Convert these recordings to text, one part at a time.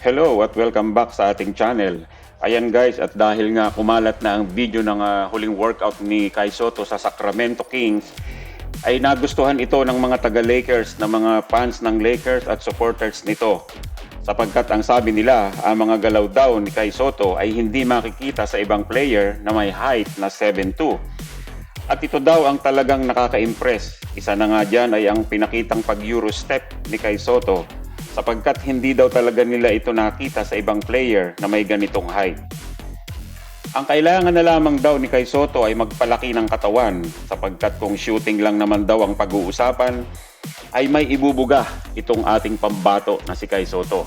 Hello at welcome back sa ating channel. Ayan guys, at dahil nga kumalat na ang video ng huling workout ni Kai Sotto sa Sacramento Kings, ay nagustuhan ito ng mga taga-Lakers na mga fans ng Lakers at supporters nito. Sapagkat ang sabi nila, ang mga galaw daw ni Kai Sotto ay hindi makikita sa ibang player na may height na 7'2". At ito daw ang talagang nakaka-impress. Isa na nga dyan ay ang pinakitang pag-Euro step ni Kai Sotto, sapagkat hindi daw talaga nila ito nakita sa ibang player na may ganitong height. Ang kailangan na lamang daw ni Kai Sotto ay magpalaki ng katawan, sapagkat kung shooting lang naman daw ang pag-uusapan, ay may ibubuga itong ating pambato na si Kai Sotto.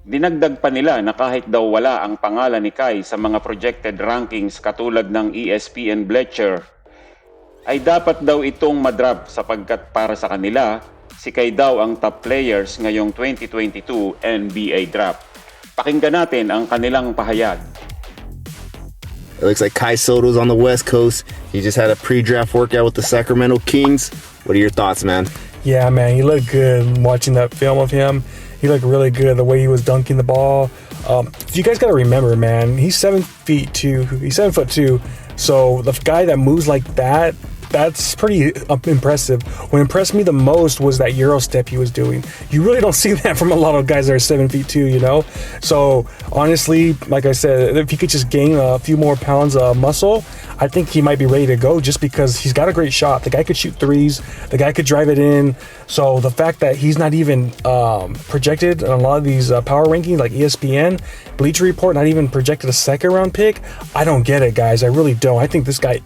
Dinagdag pa nila na kahit daw wala ang pangalan ni Kai sa mga projected rankings katulad ng ESPN Bleacher, ay dapat daw itong madrap sapagkat para sa kanila, si Kai daw ang top players ngayong 2022 NBA Draft. Pakinggan natin ang kanilang pahayag. It looks like Kai Sotto's on the West Coast. He just had a pre-draft workout with the Sacramento Kings. What are your thoughts, man? Yeah, man, he looked good watching that film of him. He looked really good the way he was dunking the ball. You guys got to remember, man, he's 7'2". He's 7'2". So the guy that moves like that, that's pretty impressive. What impressed me the most was that Euro step he was doing. You really don't see that from a lot of guys that are 7'2", you know? So honestly, like I said, if he could just gain a few more pounds of muscle, I think he might be ready to go just because he's got a great shot. The guy could shoot threes. The guy could drive it in. So the fact that he's not even projected on a lot of these power rankings like ESPN, Bleacher Report, not even projected a second round pick, I don't get it, guys. I really don't. I think this guy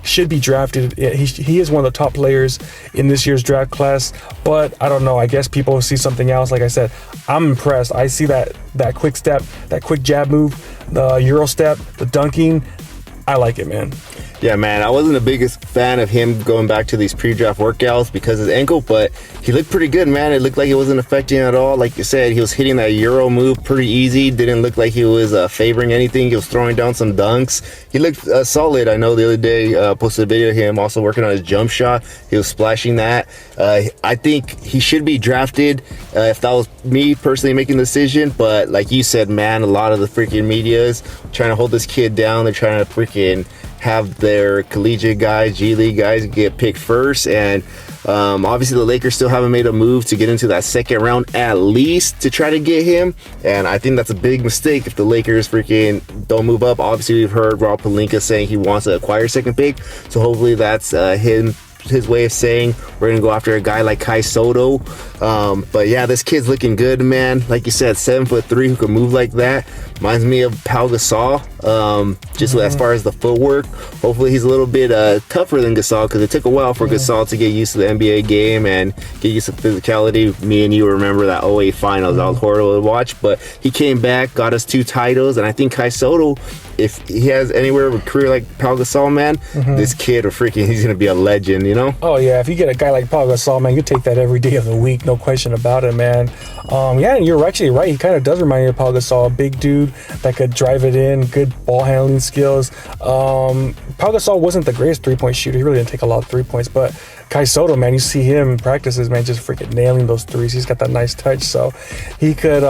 should be drafted. He is one of the top players in this year's draft class, but I don't know. I guess people see something else. Like I said, I'm impressed. I see that quick step, that quick jab move, the Euro step, the dunking. I like it, man. Yeah, man, I wasn't the biggest fan of him going back to these pre-draft workouts because of his ankle, but he looked pretty good, man. It looked like it wasn't affecting at all. Like you said, he was hitting that Euro move pretty easy. Didn't look like he was favoring anything. He was throwing down some dunks. He looked solid. I know the other day posted a video of him also working on his jump shot. He was splashing that. I think he should be drafted if that was me personally making the decision. But like you said, man, a lot of the freaking media is trying to hold this kid down. They're trying to freaking have their collegiate guys, G League guys get picked first, and obviously the Lakers still haven't made a move to get into that second round at least to try to get him, and I think that's a big mistake if the Lakers freaking don't move up. Obviously we've heard Rob Pelinka saying he wants to acquire second pick, so hopefully that's his way of saying we're gonna go after a guy like Kai Sotto. But yeah, this kid's looking good, man. Like you said, 7'3", who can move like that. Reminds me of Pau Gasol, just as far as the footwork. Hopefully he's a little bit tougher than Gasol, because it took a while for Gasol to get used to the NBA game and get used to physicality. Me and you remember that '08 finals. That was horrible to watch, but he came back, got us 2 titles, and I think Kai Sotto, if he has anywhere of a career like Pau Gasol, man, this kid he's gonna be a legend, you know? Oh yeah, if you get a guy like Pau Gasol, man, you take that every day of the week, no question about it, man. Yeah, and you're actually right. He kind of does remind me of Pau Gasol, a big dude that could drive it in, good ball handling skills. Pau Gasol wasn't the greatest three-point shooter. He really didn't take a lot of 3 points, but Kai Sotto, man, you see him in practices, man, just freaking nailing those threes. He's got that nice touch, so he could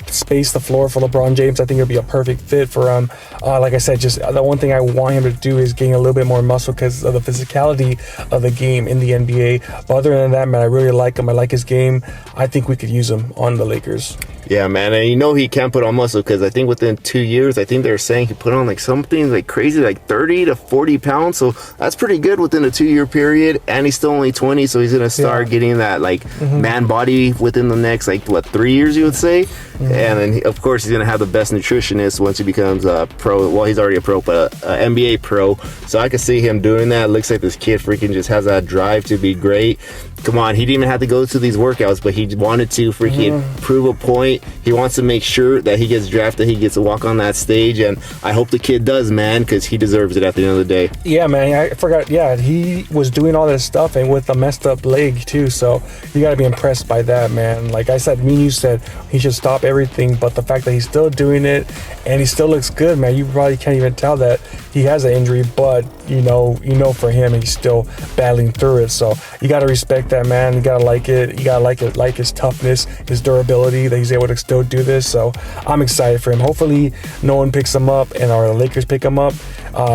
space the floor for LeBron James. I think it would be a perfect fit for him. Like I said, just the one thing I want him to do is gain a little bit more muscle because of the physicality of the game in the NBA. But other than that, man, I really like him. I like his game. I think we could use him on the Lakers. Yeah, man, and you know he can put on muscle because I think within 2 years, I think they're saying he put on like something like crazy, like 30 to 40 pounds. So that's pretty good within a 2-year period, and he's still only 20, so he's gonna start getting that like man body within the next 3 years, you would say. And then of course he's gonna have the best nutritionist once he becomes a pro. Well, he's already a pro, but a NBA pro. So I could see him doing that. Looks like this kid freaking just has that drive to be great. Come on, he didn't even have to go to these workouts, but he wanted to freaking prove a point. He wants to make sure that he gets drafted, he gets to walk on that stage, and I hope the kid does, man, because he deserves it at the end of the day. Yeah, man, I forgot. Yeah, he was doing all this stuff and with a messed up leg too, so you got to be impressed by that, man. Like I said, me and you said he should stop everything, but the fact that he's still doing it and he still looks good, man, you probably can't even tell that he has an injury, but you know for him, he's still battling through it. So you got to respect that, man. You got to like it. You got to like his toughness, his durability, that he's able to still do this. So I'm excited for him. Hopefully no one picks him up and our Lakers pick him up.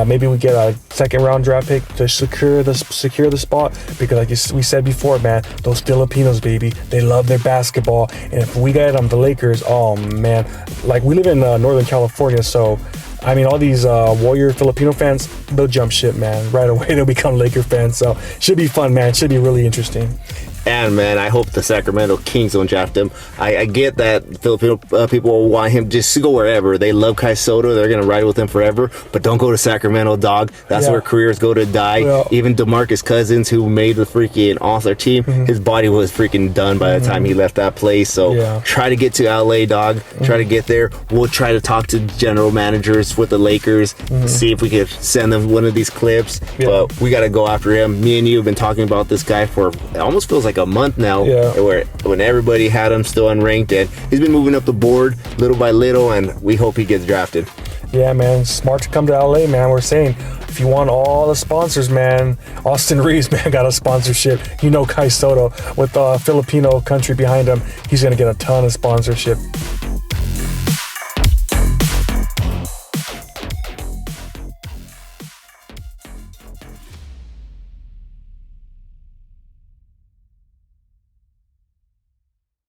Maybe we get a second round draft pick to secure the spot, because like we said before, man, those Filipinos, baby, they love their basketball. And if we get them, the Lakers, oh man, like we live in Northern California, so I mean, all these Warrior Filipino fans, they'll jump ship, man. Right away, they'll become Laker fans. So should be fun, man. Should be really interesting. And man, I hope the Sacramento Kings don't draft him. I get that Filipino people will want him just to go wherever. They love Kai Sotto. They're gonna ride with him forever. But don't go to Sacramento, dog. That's where careers go to die. Well, even DeMarcus Cousins, who made the freaking All-Star team, his body was freaking done by the time he left that place. So try to get to LA, dog. Try to get there. We'll try to talk to general managers with the Lakers, see if we could send them one of these clips. But we gotta go after him. Me and you have been talking about this guy for, it almost feels like a month now, where when everybody had him still unranked, and he's been moving up the board little by little, and we hope he gets drafted. Yeah, man, smart to come to LA, man. We're saying, if you want all the sponsors, man, Austin Reeves, man, got a sponsorship. You know, Kai Sotto with Filipino country behind him, he's gonna get a ton of sponsorship.